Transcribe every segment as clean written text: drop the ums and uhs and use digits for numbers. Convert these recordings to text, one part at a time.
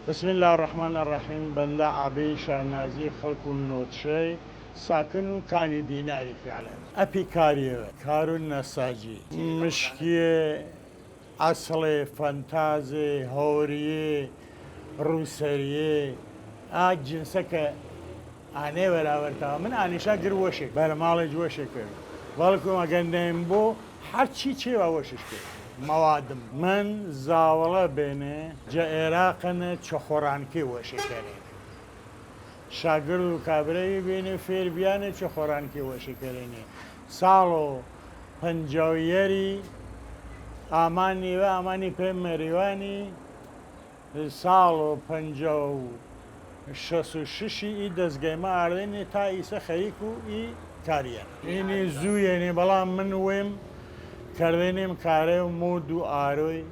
بسم الله الرحمن الرحیم بەندە عەبەی شانازی خەڵک و نۆتشەی ساکن و کانی دیناری فعلا ئەپی کاریەوە کار و نەساجی مشکیە ئەسڵێ فەنتازێ هۆریێ ڕووسەریێ ئا جنسەکە ئانێ وەراوەرتەوە من ئانیشا گر وەشێک بەرەماڵێک وەشێک کرد بەڵکو ئەگەندەیم بۆ هەرچی چێوە وەشش کرد موادم من زاوڵە بێنێ جە عێراقنە چەخۆڕانکی وەشەکەرێ شاگرد و کابرەی بێنێ فێربیانە چەخۆڕانکی وەشەکەرێنێ ساڵ و پەنجاویەری ئامانیوە ئامانی پێم مەریوانی ساڵ و پەنجا و شەس و ششی ئی دەستگەیمە ئاردێنێ تا ئیسە خەریک و ئی کاریە ئینی زوویێنێ بەڵام من وێم کردێنێم کارێ و مود و ئاروی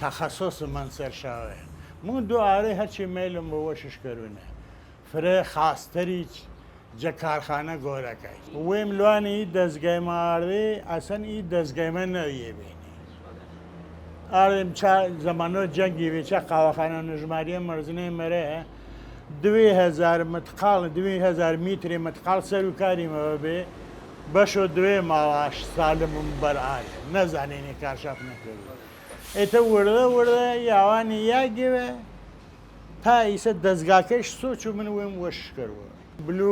تەخەسۆس من سەرشاوێ مود و ئاروی هەرچی میلم بۆ وەشش کردونە فرێ خاستەری جە کارخانە گۆرەکەی وێم لوانی ئی دەستگەیمە ئاردێ ئەسەن ئی دەستگەیمە نەویە بێنێ ئارێم زەمانۆ جەنگی وێچە قاوەخانە نژماریە مەرزنەی مەرە 2000 متقال 2000 میتری متقال سەر و کاریمەوە بێ بەشۆ دوێ ماڵاش سالمم بەرعاە نەزانێنێ کارشاف نەکرد ئێتە وردە وردە یاوانی یاگەوە تا ئیسە دەستگاکەش سۆچ و من وێم وەش کردوە بلو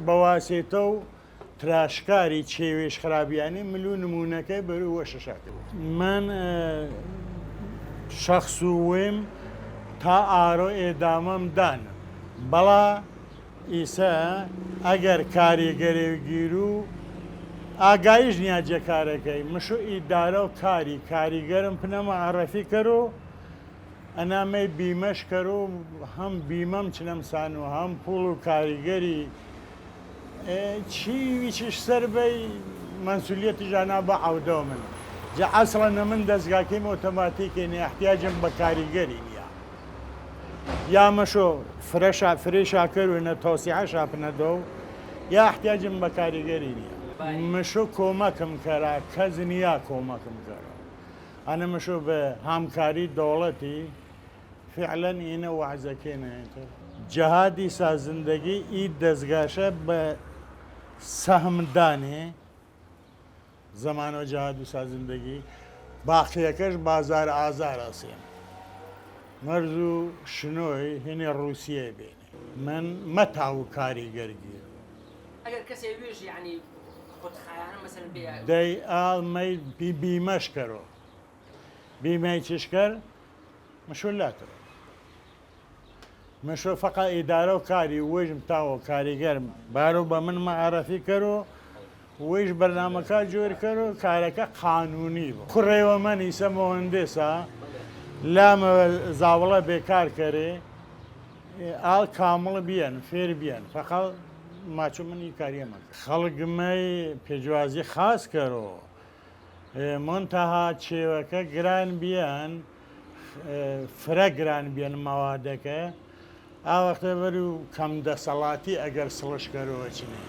بەواسێتە و تراشکاری چێوێش خراپیانی ملو نمونونەکەی بەرو وەشەشا کرد من شەخص و وێم تا ئارۆ ئێدامەم دانم بەڵا ئیسە ئەگەر کاریگەرێگیر و ئاگایش نیاجە کارەکەی مشو ئیدارە و کاریگەرم پنەمە عرەفی کەرۆ ئەنامەی بیمەش کەرۆ هەم بیمەم چنەمسان و هەم پوڵ و کاریگەری چیویچش سەر بەی مەسئولیەتی ژانا بە عەودە من جە ئەسڵەنە من دەستگاکەیم ئۆتۆماتیکێنێ احتیاجم بە کاریگەری نییە یا مەشۆ فرێشا کەروێنە تۆسیعەشا پنەدۆ یا احتیاجم بە کاریگەری نییە مشو کۆمەکم کەرا کەس نییە کۆمەکم کەرە ئەنە مشو بە هامکاری دەوڵەتی فعلەن ئینە وەعزەکەێنێتە جەهادی سازندگی ئی دەستگاشە بە سەهمدانێ زەمانۆ جەهاد و سازندگی باقیەکەش بازار ئازار ئەسێن مەرز و شنۆی هێنێ ڕووسیە بێنێ من مەتاو و کاریگەرگیر ئەگەر کەسێ وێژ یعنی دەی ئاڵمەی بیمەش کەرۆ بیمەی چشکەر مشۆ لاتەوە مشۆ فەقا ئیدارە و کاری وێژم تاوە کاریگەرم بارۆ بە من مەعرەفی کەرۆ وێژ بەرنامەکە جۆر کەرۆ کارەکە قانونی بوو کوڕێوە من ئیسە مۆهندێسا لامەوە زاوڵە بێکار کەرێ ئاڵ کامڵ بیەن فێر بیەن فەقەڵ ماچۆ منی کاریەمە خەڵگمەی پێجوازی خاص کەرۆ منتەها چێوەکە گران بیان فرە گران بیان مەوادەکە ئاوەختە بەر و کەم دەسەڵاتی ئەگەر سڵش کەرەوە چنێ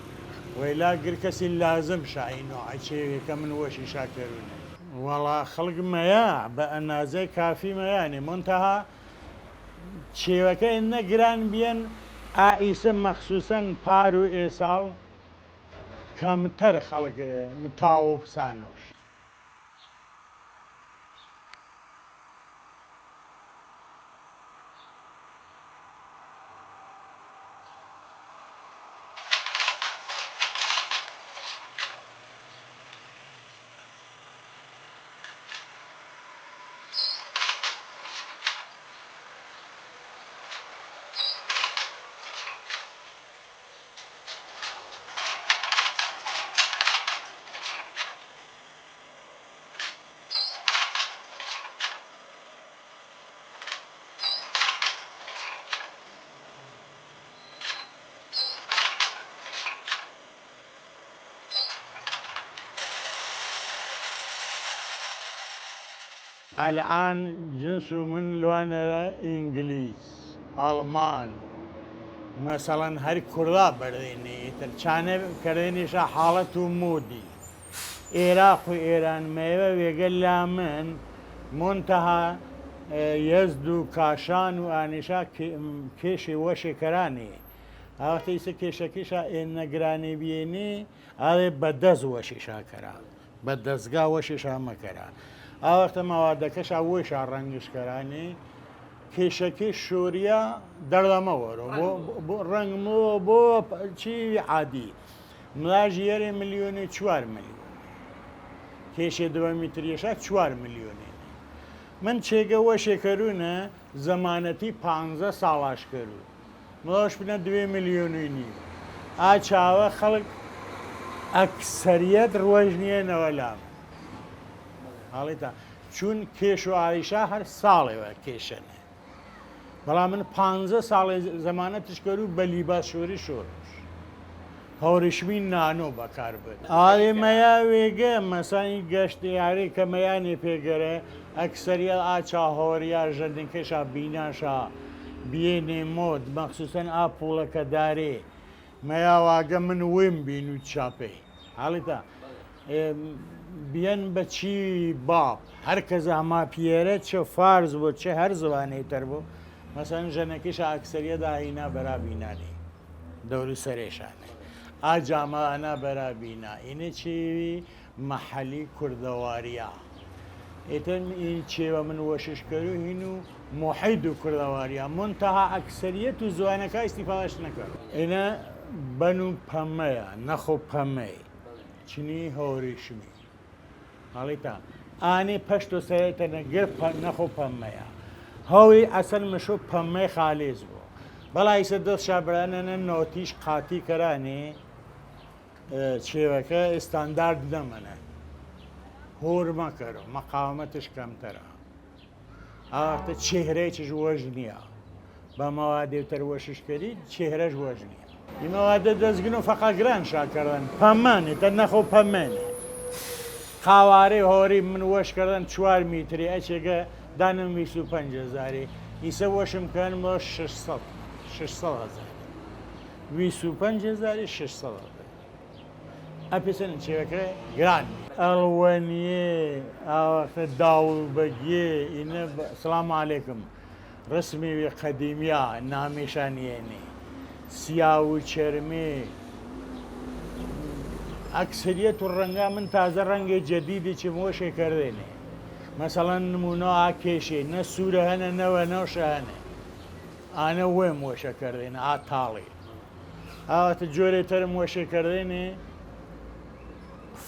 وەیلا گر کەسی لازم شاینەوە چێوێکە من وەشی شاکەرونێ وەڵا خەڵگمەیە بە ئەنازەی کافی مەیانێ منتەها چێوەکە نەگران بیان ئائیسە مەخصوسەن پار و ئێساڵ کەمتەر خەڵک تاوە پسانۆش الآن جنس من لوانە ئینگلیز ئەڵمان مەسەڵەن هەر کوڕا بەردێنێ تر چانە کردێنیشە حاڵەت و مودی عێراق و ئێران مەوە وێگە لا من منتەها یەزد و کاشان و ئانیشا کێشی وەشێکەرانی ئاوەتە ئیسە کێشەکەیشە ئێنەگرانی بێنێ ئاوێ بەدەست وەشیشاکەرا بە دەستگا وەشیشا مەکەرا ئاوەختە ماوادەکەش وێشا ڕەنگشکەرانی کێشەکەی شووریا دەردەمەوەرە بۆ ڕنگمەوە بۆ چی عادی ملاژ یەرێ ملیۆنی 4 ملیۆن کێشێ 2 میتریشە 4 ملیۆنی من چێگە وەشێکەرونە زەمانەتی 15 ساڵاش کەرو مڵۆش بنە 2 ملیۆنی نیو ئاچاوە خەڵک ئەکسەریەت ڕۆژ نیەنەوە لام هەڵیتا چون کێش و ئاویشا هەر ساڵێوە کێشەنێ بەڵام من 15 ساڵی زەمانەتش کەرو بە لیباسشۆری شۆڕش هەوریشمی نانۆ بەکار بێت ئاێمەیا وێگە مەسانی گەشتی یاری کە مەیانی پێگەرە ئەکسەریە ئاچا هۆریا ژەردنکەشا بیناشا بێنێ مۆد مەخصوسەن ئاپوڵەکە دارێ مەیاواگە من وێم بین و چاپێ حاڵیتا بیەن بەچی باپ هەرکەس ئەما پێرە چه فارز بۆ چه هەر زوانەی تەر بوو مەسەن ژەنەکەیش ئەکسەریە داهینا بەرابینانی دەوری سەرێشانێ ئاجامانە بەرابینا ئینە چێوی مەحەلی کوردەواریە ئێتەن این چێوە من وەششکەرو هین و محید و کوردەواریە منتەها ئەکسەریەت و زوانەکە ئیسیفادەش نەکەن ئینە بەن و پەمەیە نەخۆ پەمەی چنی هەوریشمی هەڵیتا ئانی پەشت و سەرێتە نەگەر نەخۆ پەمەیە هەوی ئەسەر مشۆ پەمەی خالێز بوو بەڵا ئیسە دەست شابرانەنە نۆتیش قاتی کەرانێ چێوەکە ئستاندارد نەمەنە هۆر مەکەرە مەقاومەتش کەمتەرە ئاوەتە چێهرەیەکیش وەژ نییە بە مەوادێتەر وەششکەری چێهرەش وەژ نییە ئیمەوادە دەستگن و فەقا گران شاکردن پەمانێ تە نەخۆ پەمێنێ قاوارەی هۆری من وەشکردن 4 میتری ئەچێگە دانم 25,000 ئیسە وەشم کەن بۆ 600,000 25,000 600,000 ئەپێسن چێوەکە گران ئەڵوەنیێ ئاوەختە داوڵ بەگیێ ئینە سڵام عەلەیکم ڕسمی قەدیمیە نامیشانیێنێ سیا و چەرمێ ئەکسریەت و ڕەنگا من تازە ڕەنگی جەدیدی چم وەشێ کردێنێ مەسەڵەن نمونۆ ئاکێشێ نە سوورە هەنە نەوە نەوشە هەنێ ئانە وێم وەشە کردێنە ئاتاڵی ئاوەتە جۆرێتەرم وەشێ کردێنێ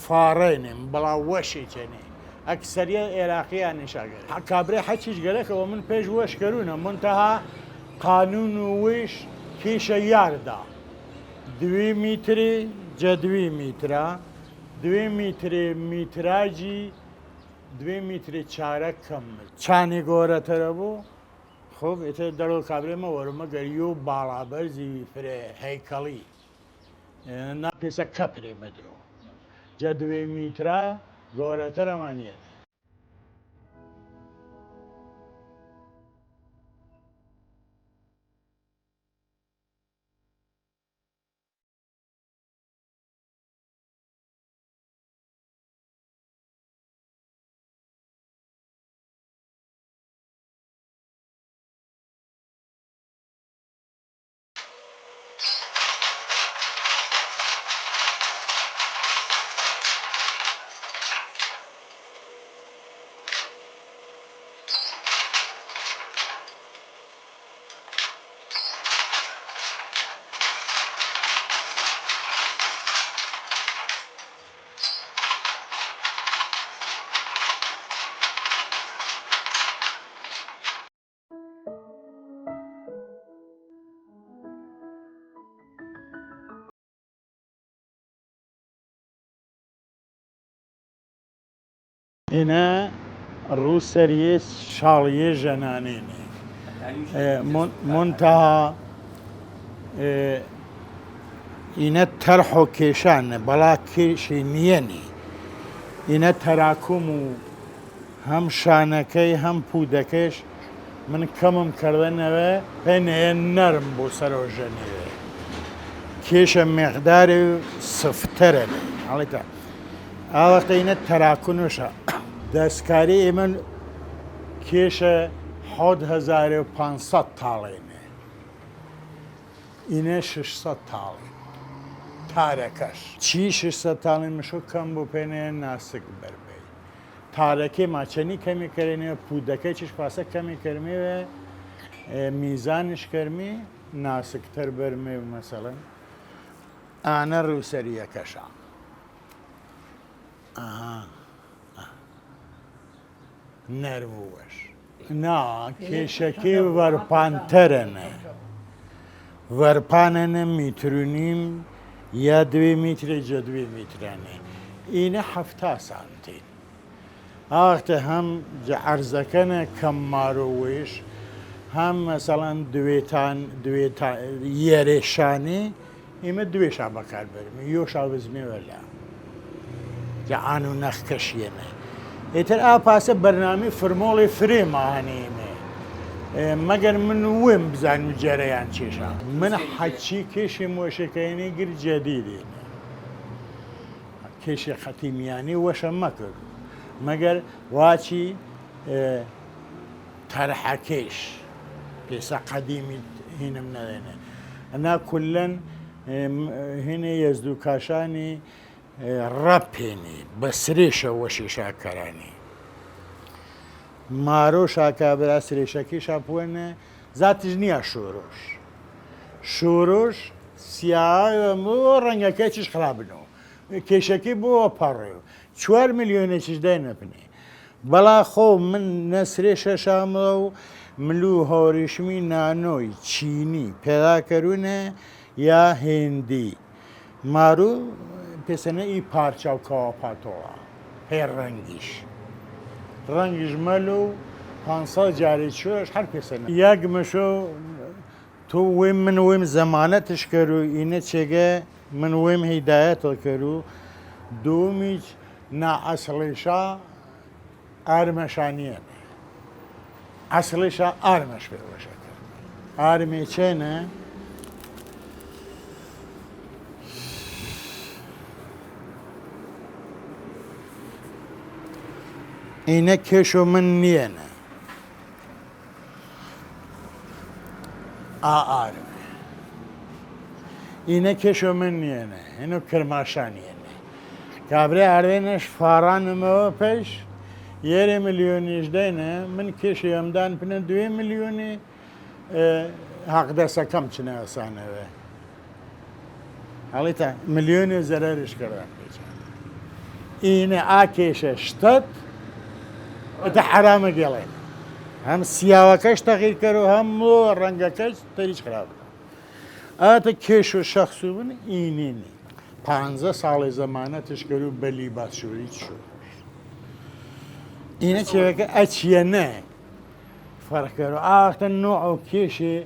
فارێنێم بەڵا وەشی چێنێ ئەکسەریە عێراقییان نیشاگەر کابرێ حەچیش گەلەکەەوە من پێش وەشکەرونە منتەها قانون و وش کێشە یاردا 2 میتری جە 2 میترە 2 میتری میتراجی 2 میتری چارە کەم چانی گۆرەتەرە بوو خۆ ئێتە دەرۆ کابرێمە وەرمە گەری و باڵابەرزی فرێ هەیکەڵی ناپێسە کەپرێ مەدرۆ جە 2 میترە گۆرەتەرەمانە ئێنە ڕووسەریێ شاڵیێ ژەنانێنێ منتەها ئینە تەرح و کێشانە بەڵا کێشی نییەنی ئینە تەراکم و هەم شانەکەی هەم پوودەکەش من کەمم کردنەوە پێنەیە نەرم بۆ سەرۆژەنێوێ کێشە مێقداری سفتەرە هەڵیتا ئاوەختە ئینە تەراکونوشە دەستکاری ئێمە کێشە 1500 تاڵێنێ ئینە 600 تاڵێن تارەکەش چی 600 تاڵێن مشۆ کەم بۆ پێێنێ ناسک بەربەی تارەکەی ماچەنی کەمی کردێنێ پودەکەی چش پاسە کەمی کردمێوێ میزانش کردمی ناسکتر بەرمێ مەسەڵەن ئانە ڕووسەریەکەشە نەربووەش نا کێشەکەی وەرپانتەرەنە وەرپانەنە میترونیم یا 2 میترە جە 2 میترانێ ئینە 7 سانتین ئاختە هەم عەرزەکەنە کەم مارۆوێش هەم مەسەڵەن یێرێشانێ ئێمە دوێشا بەکاربەرمێ یۆشا بزمێوەلا ئان و نەخکەشیێنە ئێتر ئاپاسە بەرنامی فرمۆڵی فرێمانێمێ مەگەر من وێم بزان و جێرەیان چێشە من حەچی کێشی مۆشەکەینی گر جەدیدێنە کێشی خەتیمیانی وەشە مەکرد مەگەر واچی تەرحەکێش پێسە قەدیمی هینم نەدێنێ ئەنا کولەن هینێ یەزدوو کاشانی ڕەپێنێ بە سرێشە وەشی شاکەرانی مارۆ شاکابرا سرێشەکەی شاپوێنە زاتش نییە شۆرۆش شۆرۆش سیاوە ڕەنگەکەی چش خراپبنەوە کێشەکەی بۆ پەڕێ 4 میلیۆنێکیش داینەپنێ بەڵا خۆ من نەسرێشە شامڵە و ملو هۆریشمی نانۆی چینی پێداکەرونە یا هێندی مارو پێسەنە ئی پارچە و کەوا پاتۆڵە هەیە ڕەنگیش مەل و 500 جارێک شۆش هەر پێسەنە یەک مەشۆ تۆ وێم من وێم زەمانەتش کرد و ئینە چێگە من وێم هیدایەتە کرد و دومیش نائەسڵیشا ئارمەشانیەنە ئەسڵیشا ئارمەش پێوەشە کرد ئارمێ چێنە ئینە کێشۆ من نییەنە ئارمێ ئینە کێشۆ من نییەنە هێنە کرماشانیەنە کابرای ئاروێنش فارانمەوە پێش یێرە ملیۆنیش دەینە من کێشی ئەمدان پنە 2 میلیۆنی حەقدەسەکەم چنە ئەسانەوە هەڵیتە ملیۆنی زەرەرش کردان پێچان ئینە ئاکێشە شتت ئەتە حرامە گەڵێن هەم سیاوەکەش تەغیر کرد و هەموو ڕەنگەکەش تەریش خراپ ئاتە کێش و شەخص و بن ئینینی 15 ساڵی زەمانەتش کرد و بەلی باسووری شو ئینە چێوەکە ئەچیەنە فەرقکەر و ئاختە نوع و کێشێ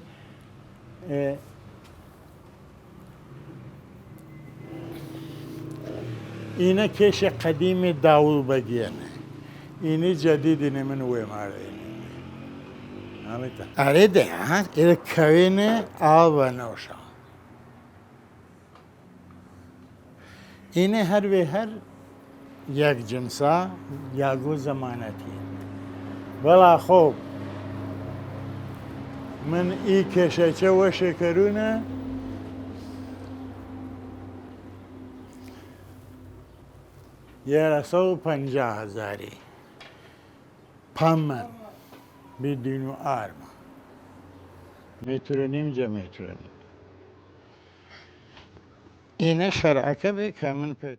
ئینە کێشی قەدیمی داوڵ بەگیێنە ئینی جەدیدینێ من وێمارێنێ ئەرێ دێ ئێرە کەوێنێ ئاڵ بە نەوشە ئینێ هەروێ هەر یەک جنسا یاگۆ زەمانەتی بەڵا خۆ من ئی کێشەچە وەشێکەرونە یێرە 150,000 پەمەن بیدین و ئارمە میترۆنیم جە میترۆنیم ئینە شەرعەکە بێ کە من پێ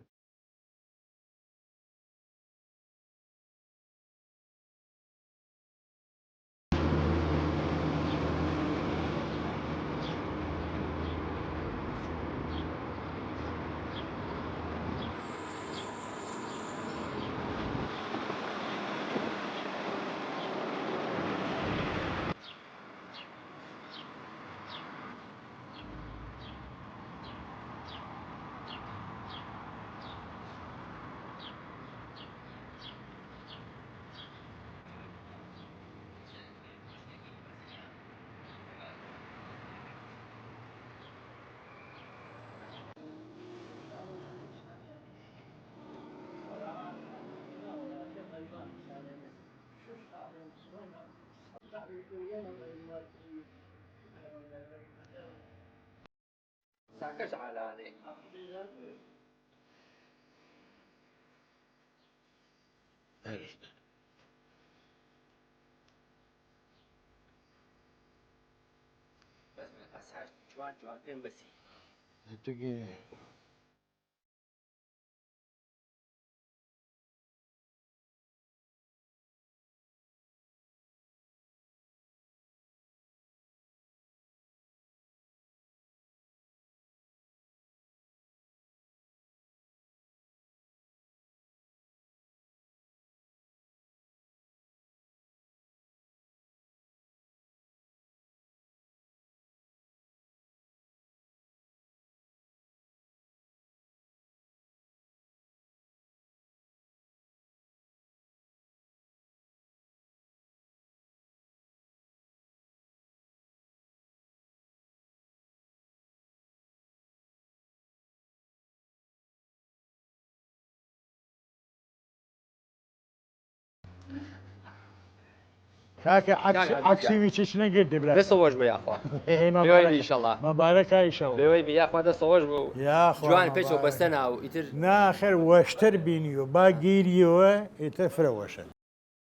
ساكش على هذه بس من الأساس جوان بس تجي كاك عكسي ويتش نقد بلا بصوج بيا اخوان بيوي ان شاء الله مبارك ان شاء الله بيوي بيا اخوان ده صوج بو يا اخوان جوان بيشو بس أنا ويتر ناخر واشتر بينيو باقيريو يتفروشن